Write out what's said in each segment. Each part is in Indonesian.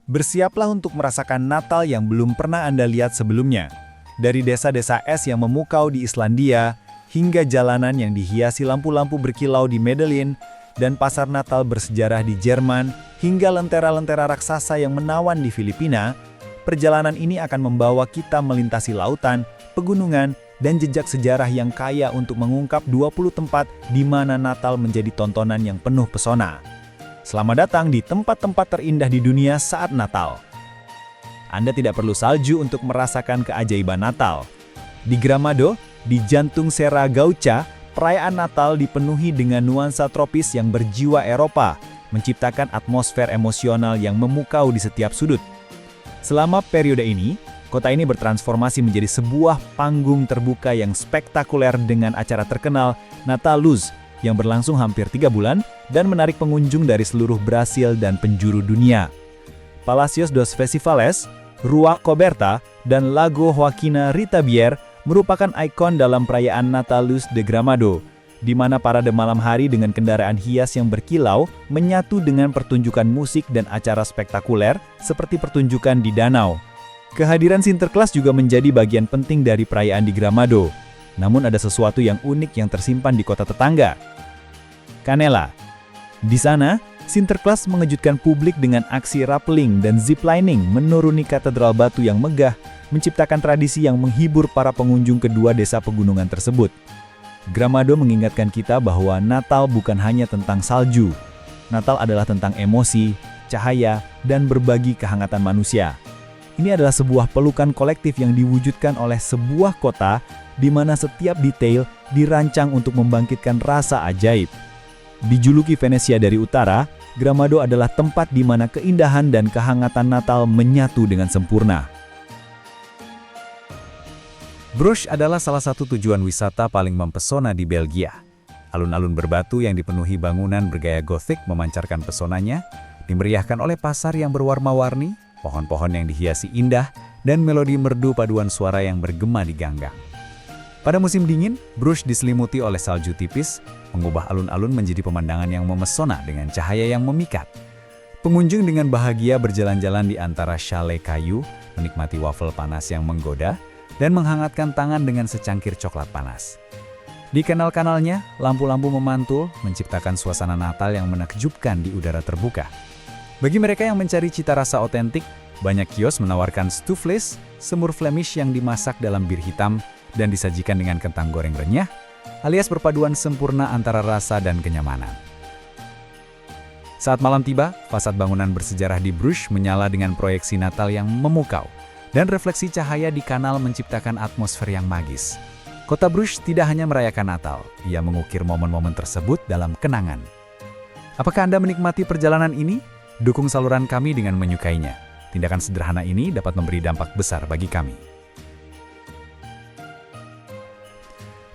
Bersiaplah untuk merasakan Natal yang belum pernah Anda lihat sebelumnya. Dari desa-desa es yang memukau di Islandia, hingga jalanan yang dihiasi lampu-lampu berkilau di Medellin, dan pasar Natal bersejarah di Jerman, hingga lentera-lentera raksasa yang menawan di Filipina, perjalanan ini akan membawa kita melintasi lautan, pegunungan, dan jejak sejarah yang kaya untuk mengungkap 20 tempat di mana Natal menjadi tontonan yang penuh pesona. Selamat datang di tempat-tempat terindah di dunia saat Natal. Anda tidak perlu salju untuk merasakan keajaiban Natal. Di Gramado, di jantung Serra Gaucha, perayaan Natal dipenuhi dengan nuansa tropis yang berjiwa Eropa, menciptakan atmosfer emosional yang memukau di setiap sudut. Selama periode ini, kota ini bertransformasi menjadi sebuah panggung terbuka yang spektakuler dengan acara terkenal Natal Luz yang berlangsung hampir 3 bulan dan menarik pengunjung dari seluruh Brasil dan penjuru dunia. Palacios dos Festivales, Rua Coberta, dan Lago Joaquina Ritabier merupakan ikon dalam perayaan Natal Luz de Gramado, di mana parade malam hari dengan kendaraan hias yang berkilau menyatu dengan pertunjukan musik dan acara spektakuler seperti pertunjukan di danau. Kehadiran Sinterklas juga menjadi bagian penting dari perayaan di Gramado. Namun ada sesuatu yang unik yang tersimpan di kota tetangga, Canela. Di sana, Sinterklas mengejutkan publik dengan aksi rappelling dan ziplining menuruni katedral batu yang megah, menciptakan tradisi yang menghibur para pengunjung kedua desa pegunungan tersebut. Gramado mengingatkan kita bahwa Natal bukan hanya tentang salju. Natal adalah tentang emosi, cahaya, dan berbagi kehangatan manusia. Ini adalah sebuah pelukan kolektif yang diwujudkan oleh sebuah kota di mana setiap detail dirancang untuk membangkitkan rasa ajaib. Dijuluki Venesia dari utara, Gramado adalah tempat di mana keindahan dan kehangatan Natal menyatu dengan sempurna. Bruges adalah salah satu tujuan wisata paling mempesona di Belgia. Alun-alun berbatu yang dipenuhi bangunan bergaya Gothic memancarkan pesonanya, dimeriahkan oleh pasar yang berwarna-warni, pohon-pohon yang dihiasi indah, dan melodi merdu paduan suara yang bergema di ganggang. Pada musim dingin, Bruges diselimuti oleh salju tipis, mengubah alun-alun menjadi pemandangan yang memesona dengan cahaya yang memikat. Pengunjung dengan bahagia berjalan-jalan di antara chalet kayu, menikmati waffle panas yang menggoda, dan menghangatkan tangan dengan secangkir coklat panas. Di kanal-kanalnya, lampu-lampu memantul, menciptakan suasana Natal yang menakjubkan di udara terbuka. Bagi mereka yang mencari cita rasa otentik, banyak kios menawarkan stoofvlees, semur Flemish yang dimasak dalam bir hitam dan disajikan dengan kentang goreng renyah, alias perpaduan sempurna antara rasa dan kenyamanan. Saat malam tiba, fasad bangunan bersejarah di Bruges menyala dengan proyeksi Natal yang memukau, dan refleksi cahaya di kanal menciptakan atmosfer yang magis. Kota Bruges tidak hanya merayakan Natal, ia mengukir momen-momen tersebut dalam kenangan. Apakah Anda menikmati perjalanan ini? Dukung saluran kami dengan menyukainya. Tindakan sederhana ini dapat memberi dampak besar bagi kami.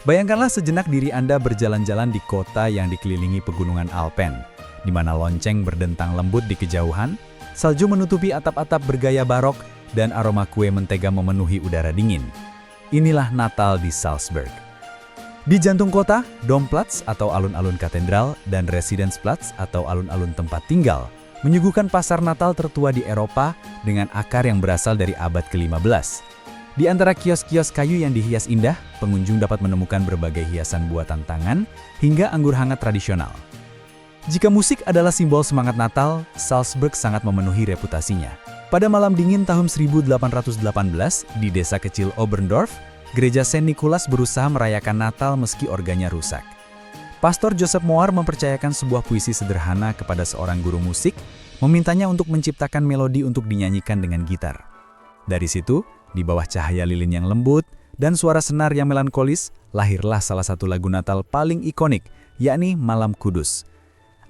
Bayangkanlah sejenak diri Anda berjalan-jalan di kota yang dikelilingi pegunungan Alpen, di mana lonceng berdentang lembut di kejauhan, salju menutupi atap-atap bergaya barok, dan aroma kue mentega memenuhi udara dingin. Inilah Natal di Salzburg. Di jantung kota, Domplatz atau alun-alun katedral dan Residenzplatz atau alun-alun tempat tinggal menyuguhkan pasar Natal tertua di Eropa dengan akar yang berasal dari abad ke-15. Di antara kios-kios kayu yang dihias indah, pengunjung dapat menemukan berbagai hiasan buatan tangan hingga anggur hangat tradisional. Jika musik adalah simbol semangat Natal, Salzburg sangat memenuhi reputasinya. Pada malam dingin tahun 1818, di desa kecil Oberndorf, gereja Saint Nicholas berusaha merayakan Natal meski organnya rusak. Pastor Joseph Mohr mempercayakan sebuah puisi sederhana kepada seorang guru musik, memintanya untuk menciptakan melodi untuk dinyanyikan dengan gitar. Dari situ, di bawah cahaya lilin yang lembut dan suara senar yang melankolis, lahirlah salah satu lagu Natal paling ikonik, yakni Malam Kudus.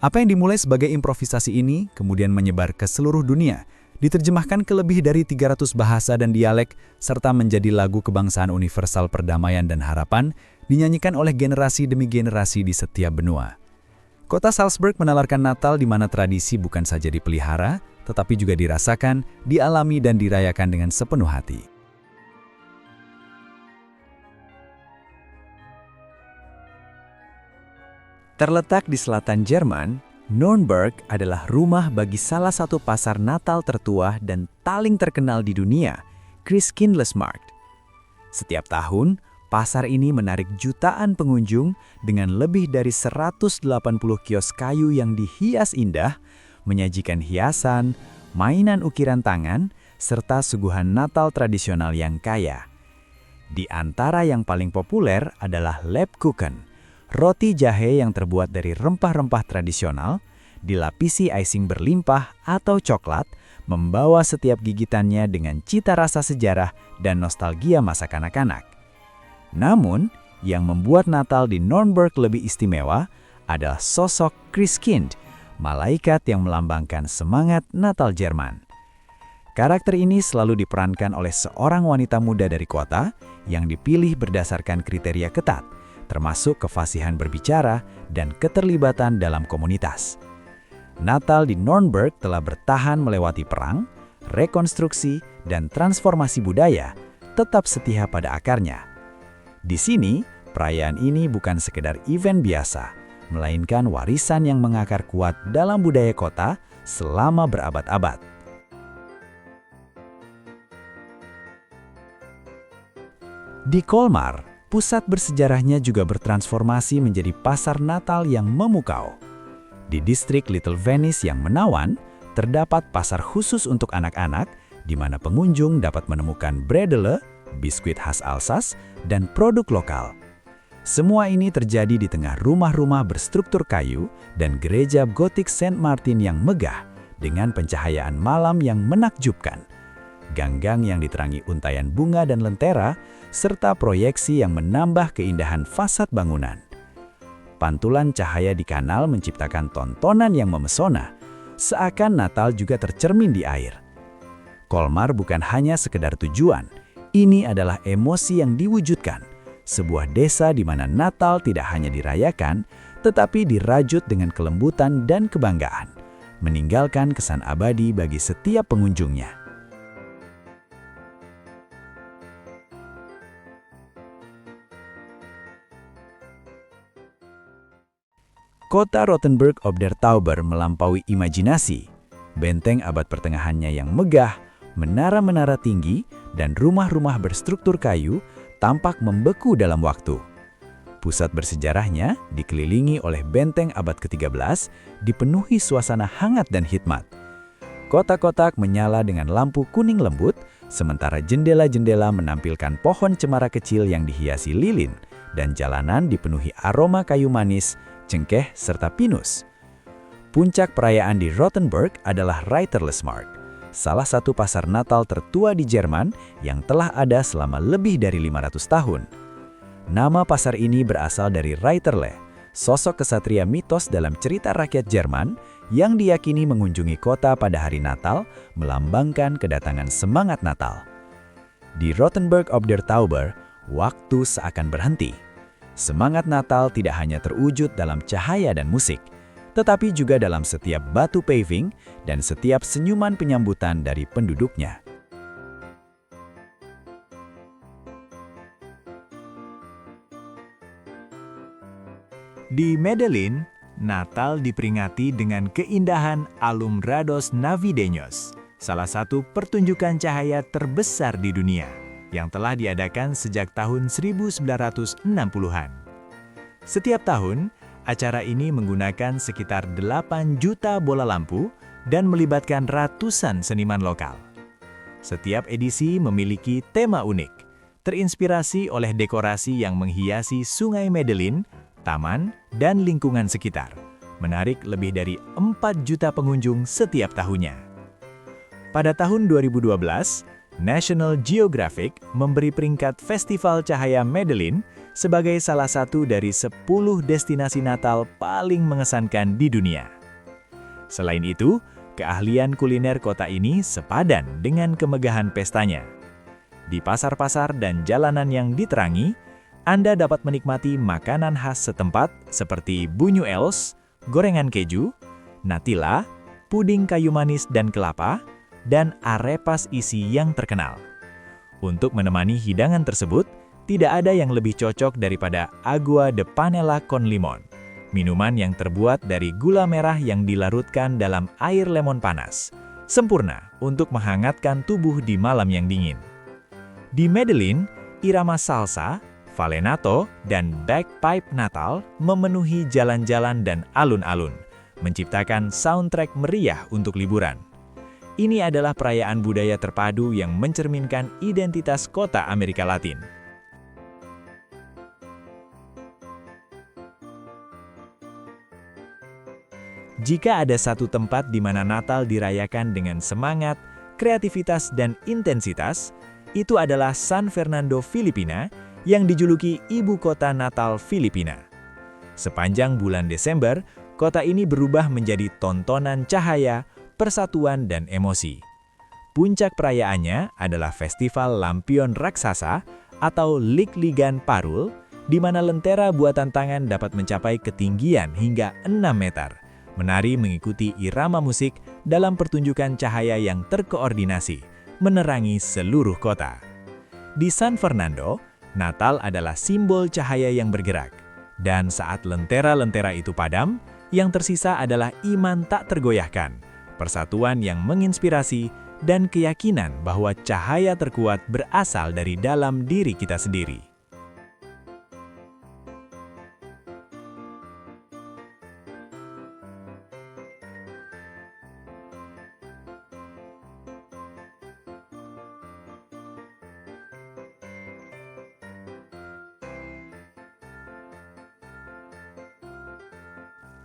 Apa yang dimulai sebagai improvisasi ini kemudian menyebar ke seluruh dunia, diterjemahkan ke lebih dari 300 bahasa dan dialek, serta menjadi lagu kebangsaan universal perdamaian dan harapan, dinyanyikan oleh generasi demi generasi di setiap benua. Kota Salzburg menalarkan Natal di mana tradisi bukan saja dipelihara, tetapi juga dirasakan, dialami dan dirayakan dengan sepenuh hati. Terletak di selatan Jerman, Nürnberg adalah rumah bagi salah satu pasar Natal tertua dan paling terkenal di dunia, Christkindlesmarkt. Setiap tahun, pasar ini menarik jutaan pengunjung dengan lebih dari 180 kios kayu yang dihias indah, menyajikan hiasan, mainan ukiran tangan, serta suguhan Natal tradisional yang kaya. Di antara yang paling populer adalah Lebkuchen, roti jahe yang terbuat dari rempah-rempah tradisional, dilapisi icing berlimpah atau coklat, membawa setiap gigitannya dengan cita rasa sejarah dan nostalgia masa kanak-kanak. Namun, yang membuat Natal di Nürnberg lebih istimewa adalah sosok Christkind, malaikat yang melambangkan semangat Natal Jerman. Karakter ini selalu diperankan oleh seorang wanita muda dari kota yang dipilih berdasarkan kriteria ketat, termasuk kefasihan berbicara dan keterlibatan dalam komunitas. Natal di Nürnberg telah bertahan melewati perang, rekonstruksi, dan transformasi budaya, tetap setia pada akarnya. Di sini, perayaan ini bukan sekedar event biasa, melainkan warisan yang mengakar kuat dalam budaya kota selama berabad-abad. Di Colmar, pusat bersejarahnya juga bertransformasi menjadi pasar Natal yang memukau. Di distrik Little Venice yang menawan, terdapat pasar khusus untuk anak-anak, di mana pengunjung dapat menemukan bredele, biskuit khas Alsace, dan produk lokal. Semua ini terjadi di tengah rumah-rumah berstruktur kayu dan gereja gotik Saint Martin yang megah, dengan pencahayaan malam yang menakjubkan. Ganggang yang diterangi untayan bunga dan lentera, serta proyeksi yang menambah keindahan fasad bangunan. Pantulan cahaya di kanal menciptakan tontonan yang memesona, seakan Natal juga tercermin di air. Colmar bukan hanya sekedar tujuan, ini adalah emosi yang diwujudkan, sebuah desa di mana Natal tidak hanya dirayakan, tetapi dirajut dengan kelembutan dan kebanggaan, meninggalkan kesan abadi bagi setiap pengunjungnya. Kota Rothenburg ob der Tauber melampaui imajinasi. Benteng abad pertengahannya yang megah, menara-menara tinggi, dan rumah-rumah berstruktur kayu tampak membeku dalam waktu. Pusat bersejarahnya dikelilingi oleh benteng abad ke-13, dipenuhi suasana hangat dan hikmat. Kotak-kotak menyala dengan lampu kuning lembut, sementara jendela-jendela menampilkan pohon cemara kecil yang dihiasi lilin, dan jalanan dipenuhi aroma kayu manis, cengkeh, serta pinus. Puncak perayaan di Rothenburg adalah Reiterlesmarkt, salah satu pasar Natal tertua di Jerman yang telah ada selama lebih dari 500 tahun. Nama pasar ini berasal dari Reiterle, sosok kesatria mitos dalam cerita rakyat Jerman yang diyakini mengunjungi kota pada hari Natal, melambangkan kedatangan semangat Natal. Di Rothenburg ob der Tauber, waktu seakan berhenti. Semangat Natal tidak hanya terwujud dalam cahaya dan musik, tetapi juga dalam setiap batu paving dan setiap senyuman penyambutan dari penduduknya. Di Medellin, Natal diperingati dengan keindahan Alumbrados Navideños, salah satu pertunjukan cahaya terbesar di dunia, yang telah diadakan sejak tahun 1960-an. Setiap tahun, acara ini menggunakan sekitar 8 juta bola lampu dan melibatkan ratusan seniman lokal. Setiap edisi memiliki tema unik, terinspirasi oleh dekorasi yang menghiasi sungai Medellin, taman, dan lingkungan sekitar, menarik lebih dari 4 juta pengunjung setiap tahunnya. Pada tahun 2012, National Geographic memberi peringkat Festival Cahaya Medellin sebagai salah satu dari 10 destinasi Natal paling mengesankan di dunia. Selain itu, keahlian kuliner kota ini sepadan dengan kemegahan pestanya. Di pasar-pasar dan jalanan yang diterangi, Anda dapat menikmati makanan khas setempat seperti buñuelos, gorengan keju, natilla, puding kayu manis dan kelapa, dan arepas isi yang terkenal. Untuk menemani hidangan tersebut, tidak ada yang lebih cocok daripada agua de panela con limon, minuman yang terbuat dari gula merah yang dilarutkan dalam air lemon panas, sempurna untuk menghangatkan tubuh di malam yang dingin. Di Medellin, irama salsa, vallenato, dan bagpipe Natal memenuhi jalan-jalan dan alun-alun, menciptakan soundtrack meriah untuk liburan. Ini adalah perayaan budaya terpadu yang mencerminkan identitas kota Amerika Latin. Jika ada satu tempat di mana Natal dirayakan dengan semangat, kreativitas, dan intensitas, itu adalah San Fernando, Filipina, yang dijuluki Ibu Kota Natal Filipina. Sepanjang bulan Desember, kota ini berubah menjadi tontonan cahaya, persatuan, dan emosi. Puncak perayaannya adalah Festival Lampion Raksasa atau Lig-Ligan Parul, di mana lentera buatan tangan dapat mencapai ketinggian hingga 6 meter. Menari mengikuti irama musik dalam pertunjukan cahaya yang terkoordinasi, menerangi seluruh kota. Di San Fernando, Natal adalah simbol cahaya yang bergerak. Dan saat lentera-lentera itu padam, yang tersisa adalah iman tak tergoyahkan, persatuan yang menginspirasi, dan keyakinan bahwa cahaya terkuat berasal dari dalam diri kita sendiri.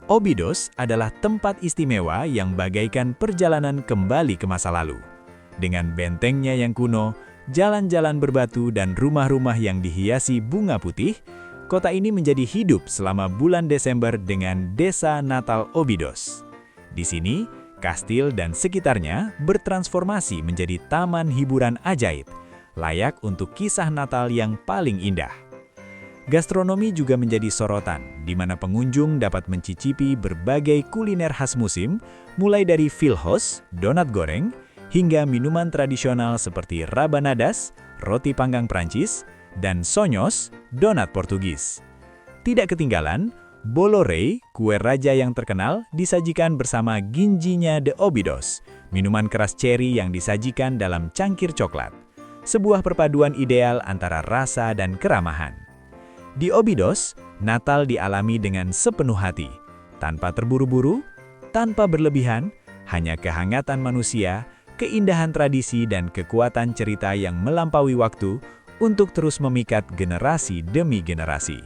Óbidos adalah tempat istimewa yang bagaikan perjalanan kembali ke masa lalu. Dengan bentengnya yang kuno, jalan-jalan berbatu dan rumah-rumah yang dihiasi bunga putih, kota ini menjadi hidup selama bulan Desember dengan Desa Natal Óbidos. Di sini, kastil dan sekitarnya bertransformasi menjadi taman hiburan ajaib, layak untuk kisah Natal yang paling indah. Gastronomi juga menjadi sorotan, di mana pengunjung dapat mencicipi berbagai kuliner khas musim, mulai dari filhos, donat goreng, hingga minuman tradisional seperti rabanadas, roti panggang Prancis, dan sonyos, donat Portugis. Tidak ketinggalan, bolo rei, kue raja yang terkenal, disajikan bersama ginjinya de Óbidos, minuman keras ceri yang disajikan dalam cangkir coklat. Sebuah perpaduan ideal antara rasa dan keramahan. Di Óbidos, Natal dialami dengan sepenuh hati, tanpa terburu-buru, tanpa berlebihan, hanya kehangatan manusia, keindahan tradisi dan kekuatan cerita yang melampaui waktu untuk terus memikat generasi demi generasi.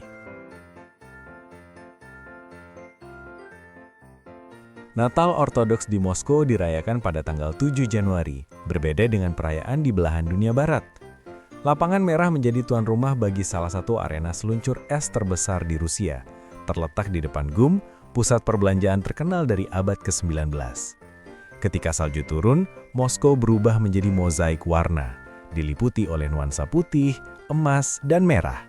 Natal Ortodoks di Moskow dirayakan pada tanggal 7 Januari, berbeda dengan perayaan di belahan dunia barat. Lapangan merah menjadi tuan rumah bagi salah satu arena seluncur es terbesar di Rusia, terletak di depan GUM, pusat perbelanjaan terkenal dari abad ke-19. Ketika salju turun, Moskow berubah menjadi mozaik warna, diliputi oleh nuansa putih, emas, dan merah.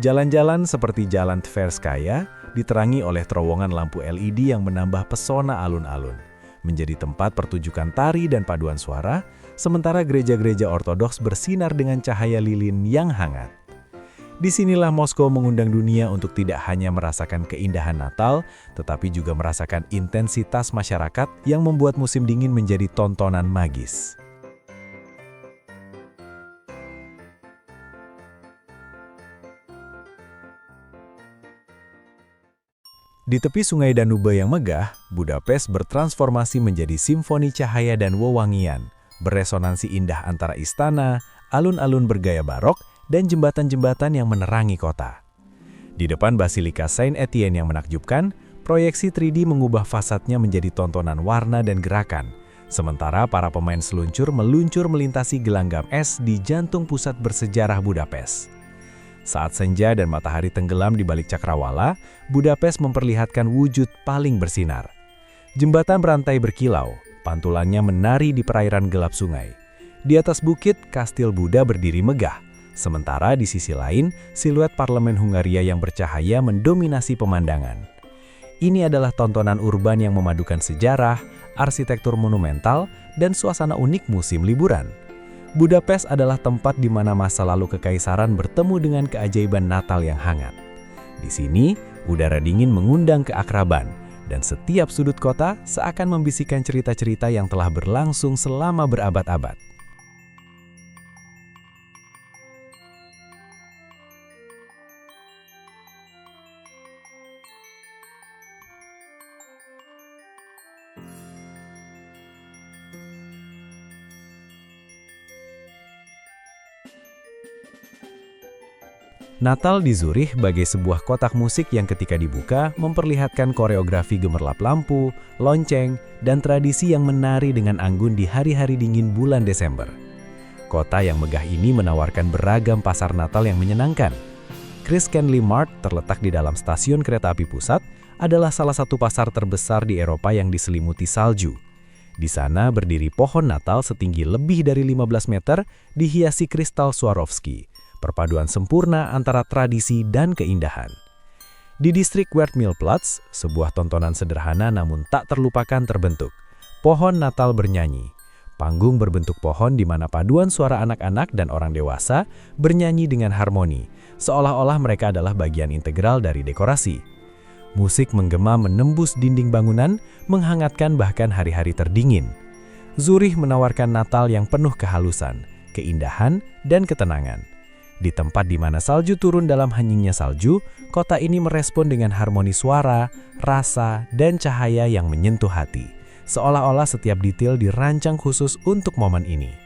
Jalan-jalan seperti Jalan Tverskaya diterangi oleh terowongan lampu LED yang menambah pesona alun-alun, menjadi tempat pertunjukan tari dan paduan suara, sementara gereja-gereja Ortodoks bersinar dengan cahaya lilin yang hangat. Disinilah Moskow mengundang dunia untuk tidak hanya merasakan keindahan Natal, tetapi juga merasakan intensitas masyarakat yang membuat musim dingin menjadi tontonan magis. Di tepi sungai Danube yang megah, Budapest bertransformasi menjadi simfoni cahaya dan wewangian, beresonansi indah antara istana, alun-alun bergaya barok, dan jembatan-jembatan yang menerangi kota. Di depan Basilika Saint Etienne yang menakjubkan, proyeksi 3D mengubah fasadnya menjadi tontonan warna dan gerakan, sementara para pemain seluncur meluncur melintasi gelanggam es di jantung pusat bersejarah Budapest. Saat senja dan matahari tenggelam di balik cakrawala, Budapest memperlihatkan wujud paling bersinar. Jembatan berantai berkilau, pantulannya menari di perairan gelap sungai. Di atas bukit, Kastil Buda berdiri megah, sementara di sisi lain, siluet parlemen Hungaria yang bercahaya mendominasi pemandangan. Ini adalah tontonan urban yang memadukan sejarah, arsitektur monumental, dan suasana unik musim liburan. Budapest adalah tempat di mana masa lalu kekaisaran bertemu dengan keajaiban Natal yang hangat. Di sini, Udara dingin mengundang keakraban, dan setiap sudut kota seakan membisikkan cerita-cerita yang telah berlangsung selama berabad-abad. Natal di Zurich bagai sebuah kotak musik yang ketika dibuka memperlihatkan koreografi gemerlap lampu, lonceng, dan tradisi yang menari dengan anggun di hari-hari dingin bulan Desember. Kota yang megah ini menawarkan beragam pasar Natal yang menyenangkan. Christkindlesmarkt terletak di dalam stasiun kereta api pusat adalah salah satu pasar terbesar di Eropa yang diselimuti salju. Di sana berdiri pohon Natal setinggi lebih dari 15 meter dihiasi kristal Swarovski. Perpaduan sempurna antara tradisi dan keindahan. Di distrik Werdmillplatz, sebuah tontonan sederhana namun tak terlupakan terbentuk. Pohon Natal bernyanyi. Panggung berbentuk pohon di mana paduan suara anak-anak dan orang dewasa bernyanyi dengan harmoni, seolah-olah mereka adalah bagian integral dari dekorasi. Musik menggema menembus dinding bangunan, menghangatkan bahkan hari-hari terdingin. Zurich menawarkan Natal yang penuh kehalusan, keindahan, dan ketenangan. Di tempat di mana salju turun dalam henyingnya salju, kota ini merespon dengan harmoni suara, rasa, dan cahaya yang menyentuh hati. Seolah-olah setiap detail dirancang khusus untuk momen ini.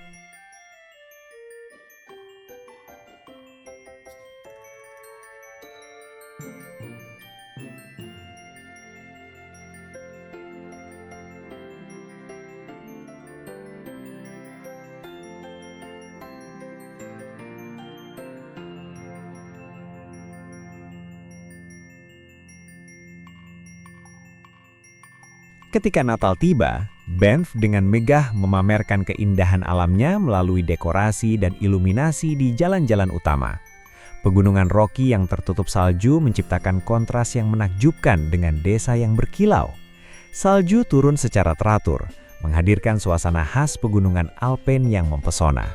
Ketika Natal tiba, Banff dengan megah memamerkan keindahan alamnya melalui dekorasi dan iluminasi di jalan-jalan utama. Pegunungan Rocky yang tertutup salju menciptakan kontras yang menakjubkan dengan desa yang berkilau. Salju turun secara teratur, menghadirkan suasana khas pegunungan Alpen yang mempesona.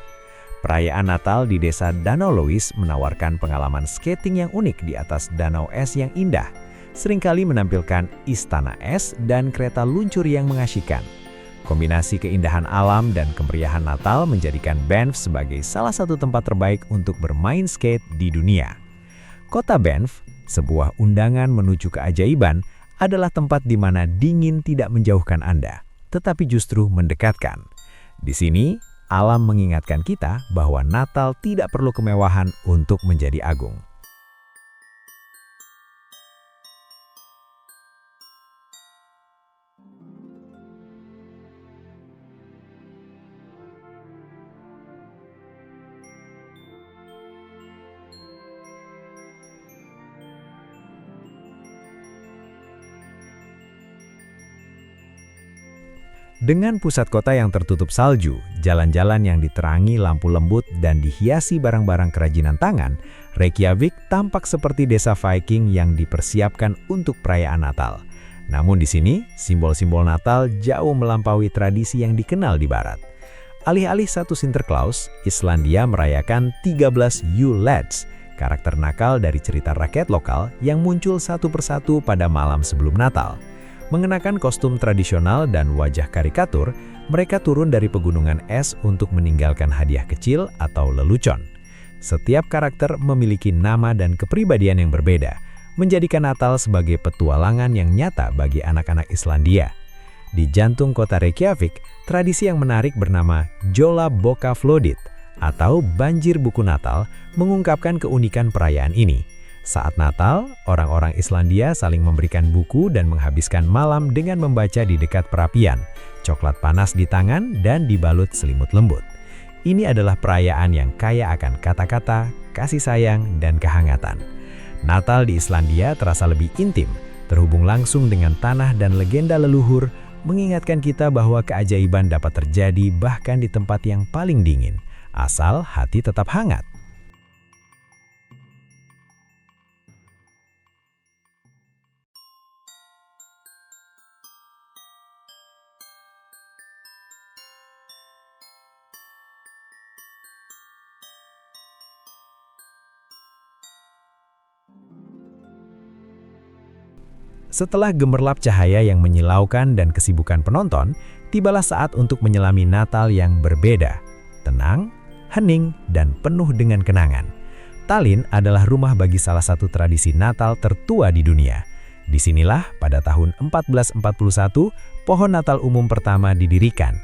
Perayaan Natal di desa Danau Louis menawarkan pengalaman skating yang unik di atas danau es yang indah. Seringkali menampilkan istana es dan kereta luncur yang mengasyikkan. Kombinasi keindahan alam dan kemeriahan Natal menjadikan Banff sebagai salah satu tempat terbaik untuk bermain skate di dunia. Kota Banff, sebuah undangan menuju keajaiban, adalah tempat di mana dingin tidak menjauhkan Anda, tetapi justru mendekatkan. Di sini, alam mengingatkan kita bahwa Natal tidak perlu kemewahan untuk menjadi agung. Dengan pusat kota yang tertutup salju, jalan-jalan yang diterangi lampu lembut dan dihiasi barang-barang kerajinan tangan, Reykjavik tampak seperti desa Viking yang dipersiapkan untuk perayaan Natal. Namun di sini, simbol-simbol Natal jauh melampaui tradisi yang dikenal di barat. Alih-alih satu Sinterklaas, Islandia merayakan 13 Yule Lads, karakter nakal dari cerita rakyat lokal yang muncul satu persatu pada malam sebelum Natal. Mengenakan kostum tradisional dan wajah karikatur, mereka turun dari pegunungan es untuk meninggalkan hadiah kecil atau lelucon. Setiap karakter memiliki nama dan kepribadian yang berbeda, menjadikan Natal sebagai petualangan yang nyata bagi anak-anak Islandia. Di jantung kota Reykjavik, tradisi yang menarik bernama Jola Bokaflodit atau banjir buku Natal mengungkapkan keunikan perayaan ini. Saat Natal, orang-orang Islandia saling memberikan buku dan menghabiskan malam dengan membaca di dekat perapian, coklat panas di tangan dan dibalut selimut lembut. Ini adalah perayaan yang kaya akan kata-kata, kasih sayang, dan kehangatan. Natal di Islandia terasa lebih intim, terhubung langsung dengan tanah dan legenda leluhur, mengingatkan kita bahwa keajaiban dapat terjadi bahkan di tempat yang paling dingin, asal hati tetap hangat. Setelah gemerlap cahaya yang menyilaukan dan kesibukan penonton, tibalah saat untuk menyelami Natal yang berbeda. Tenang, hening, dan penuh dengan kenangan. Tallinn adalah rumah bagi salah satu tradisi Natal tertua di dunia. Disinilah pada tahun 1441, pohon Natal umum pertama didirikan.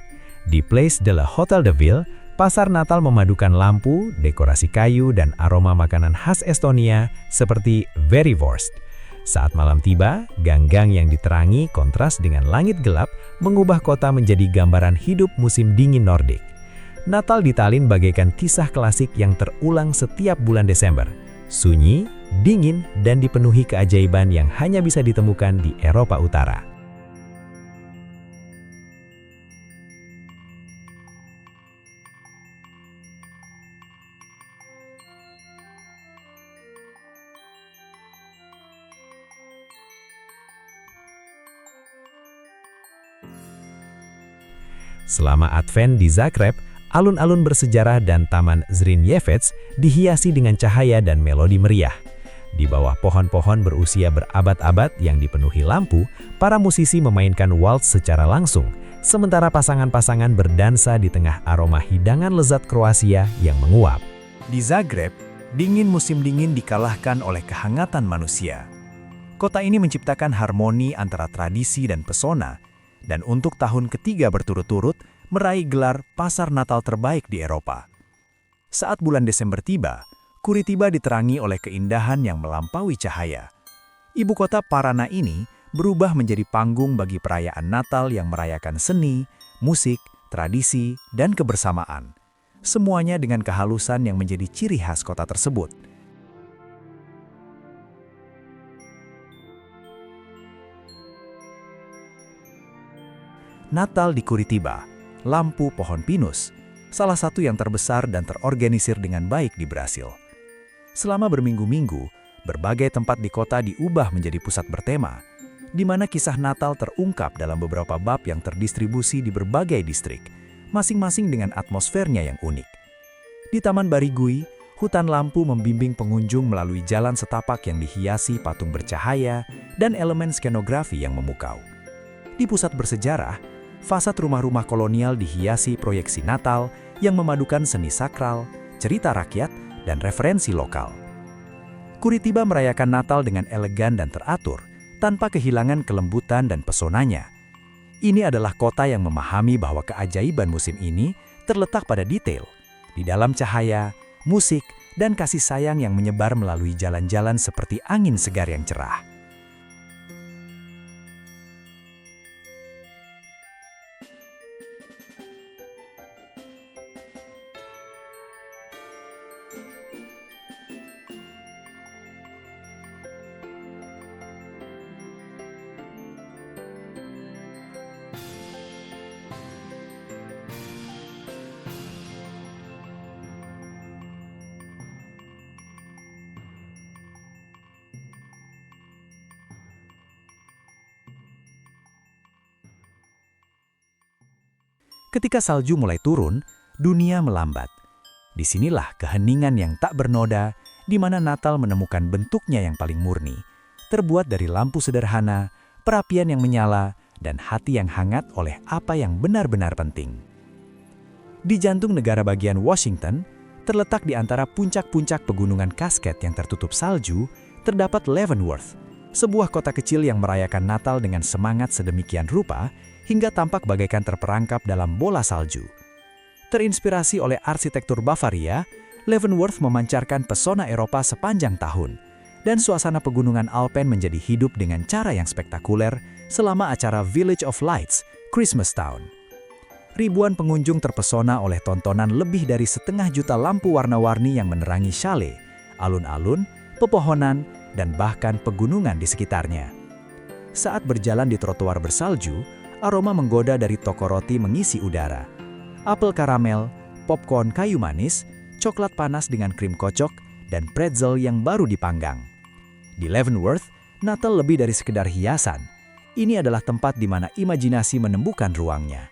Di Place de la Hôtel de Ville, pasar Natal memadukan lampu, dekorasi kayu, dan aroma makanan khas Estonia seperti Verivurst. Saat malam tiba, gang-gang yang diterangi kontras dengan langit gelap mengubah kota menjadi gambaran hidup musim dingin Nordik. Natal di Tallinn bagaikan kisah klasik yang terulang setiap bulan Desember. Sunyi, dingin, dan dipenuhi keajaiban yang hanya bisa ditemukan di Eropa Utara. Selama Advent di Zagreb, alun-alun bersejarah dan Taman Zrinjevec dihiasi dengan cahaya dan melodi meriah. Di bawah pohon-pohon berusia berabad-abad yang dipenuhi lampu, para musisi memainkan waltz secara langsung, sementara pasangan-pasangan berdansa di tengah aroma hidangan lezat Kroasia yang menguap. Di Zagreb, dingin musim dingin dikalahkan oleh kehangatan manusia. Kota ini menciptakan harmoni antara tradisi dan pesona, dan untuk tahun ketiga berturut-turut meraih gelar Pasar Natal terbaik di Eropa. Saat bulan Desember tiba, Curitiba diterangi oleh keindahan yang melampaui cahaya. Ibu kota Paraná ini berubah menjadi panggung bagi perayaan Natal yang merayakan seni, musik, tradisi, dan kebersamaan. Semuanya dengan kehalusan yang menjadi ciri khas kota tersebut. Natal di Curitiba, lampu pohon pinus, salah satu yang terbesar dan terorganisir dengan baik di Brasil. Selama berminggu-minggu, berbagai tempat di kota diubah menjadi pusat bertema, di mana kisah Natal terungkap dalam beberapa bab yang terdistribusi di berbagai distrik, masing-masing dengan atmosfernya yang unik. Di Taman Barigui, hutan lampu membimbing pengunjung melalui jalan setapak yang dihiasi patung bercahaya dan elemen skenografi yang memukau. Di pusat bersejarah, fasad rumah-rumah kolonial dihiasi proyeksi Natal yang memadukan seni sakral, cerita rakyat, dan referensi lokal. Curitiba merayakan Natal dengan elegan dan teratur, tanpa kehilangan kelembutan dan pesonanya. Ini adalah kota yang memahami bahwa keajaiban musim ini terletak pada detail, di dalam cahaya, musik, dan kasih sayang yang menyebar melalui jalan-jalan seperti angin segar yang cerah. Ketika salju mulai turun, dunia melambat. Disinilah keheningan yang tak bernoda, di mana Natal menemukan bentuknya yang paling murni, terbuat dari lampu sederhana, perapian yang menyala, dan hati yang hangat oleh apa yang benar-benar penting. Di jantung negara bagian Washington, terletak di antara puncak-puncak pegunungan Cascade yang tertutup salju, terdapat Leavenworth, sebuah kota kecil yang merayakan Natal dengan semangat sedemikian rupa, hingga tampak bagaikan terperangkap dalam bola salju. Terinspirasi oleh arsitektur Bavaria, Leavenworth memancarkan pesona Eropa sepanjang tahun, dan suasana pegunungan Alpen menjadi hidup dengan cara yang spektakuler selama acara Village of Lights, Christmas Town. Ribuan pengunjung terpesona oleh tontonan lebih dari 500,000 lampu warna-warni yang menerangi chalet, alun-alun, pepohonan, dan bahkan pegunungan di sekitarnya. Saat berjalan di trotoar bersalju, aroma menggoda dari toko roti mengisi udara. Apel karamel, popcorn kayu manis, coklat panas dengan krim kocok, dan pretzel yang baru dipanggang. Di Leavenworth, Natal lebih dari sekedar hiasan. Ini adalah tempat di mana imajinasi menemukan ruangnya.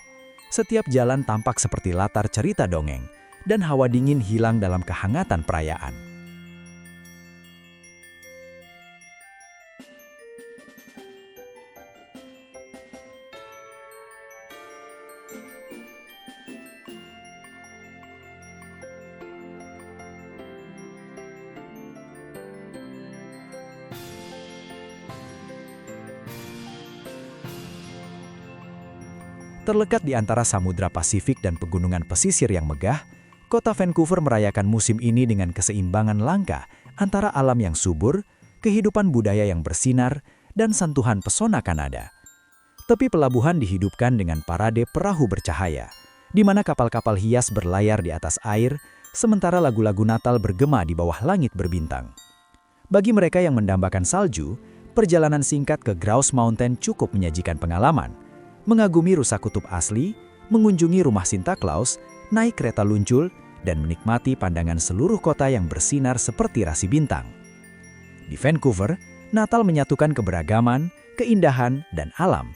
Setiap jalan tampak seperti latar cerita dongeng, dan hawa dingin hilang dalam kehangatan perayaan. Terlekat di antara Samudra Pasifik dan pegunungan pesisir yang megah, kota Vancouver merayakan musim ini dengan keseimbangan langka antara alam yang subur, kehidupan budaya yang bersinar, dan sentuhan pesona Kanada. Tepi pelabuhan dihidupkan dengan parade perahu bercahaya, di mana kapal-kapal hias berlayar di atas air, sementara lagu-lagu Natal bergema di bawah langit berbintang. Bagi mereka yang mendambakan salju, perjalanan singkat ke Grouse Mountain cukup menyajikan pengalaman, mengagumi rusa kutub asli, mengunjungi rumah Santa Claus, naik kereta luncur, dan menikmati pandangan seluruh kota yang bersinar seperti rasi bintang. Di Vancouver, Natal menyatukan keberagaman, keindahan, dan alam.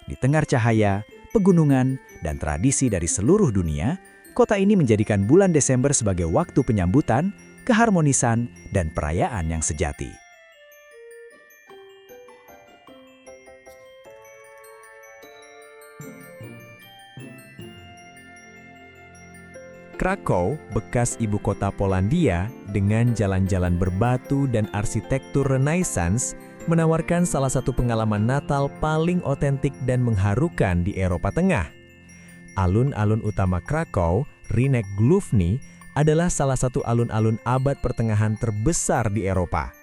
Di tengah cahaya, pegunungan, dan tradisi dari seluruh dunia, kota ini menjadikan bulan Desember sebagai waktu penyambutan, keharmonisan, dan perayaan yang sejati. Krakow, bekas ibu kota Polandia, dengan jalan-jalan berbatu dan arsitektur Renaissance, menawarkan salah satu pengalaman Natal paling otentik dan mengharukan di Eropa Tengah. Alun-alun utama Krakow, Rynek Główny, adalah salah satu alun-alun abad pertengahan terbesar di Eropa.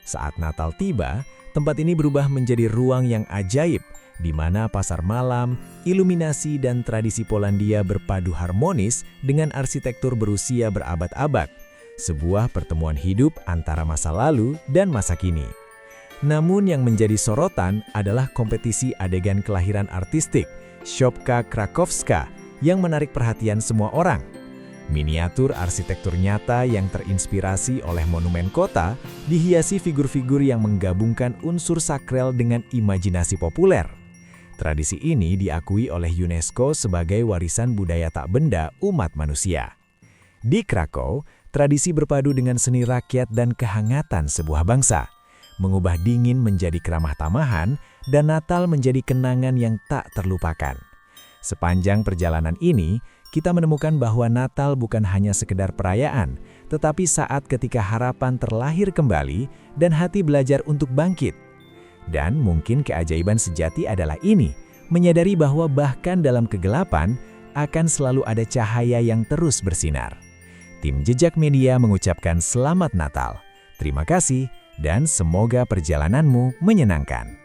Saat Natal tiba, tempat ini berubah menjadi ruang yang ajaib, di mana pasar malam, iluminasi, dan tradisi Polandia berpadu harmonis dengan arsitektur berusia berabad-abad, sebuah pertemuan hidup antara masa lalu dan masa kini. Namun yang menjadi sorotan adalah kompetisi adegan kelahiran artistik, Szopka Krakowska, yang menarik perhatian semua orang. Miniatur arsitektur nyata yang terinspirasi oleh monumen kota dihiasi figur-figur yang menggabungkan unsur sakral dengan imajinasi populer. Tradisi ini diakui oleh UNESCO sebagai warisan budaya tak benda umat manusia. Di Krakow, tradisi berpadu dengan seni rakyat dan kehangatan sebuah bangsa, mengubah dingin menjadi keramah tamahan dan Natal menjadi kenangan yang tak terlupakan. Sepanjang perjalanan ini, kita menemukan bahwa Natal bukan hanya sekedar perayaan, tetapi saat ketika harapan terlahir kembali dan hati belajar untuk bangkit. Dan mungkin keajaiban sejati adalah ini, menyadari bahwa bahkan dalam kegelapan akan selalu ada cahaya yang terus bersinar. Tim Jejak Media mengucapkan Selamat Natal. Terima kasih dan semoga perjalananmu menyenangkan.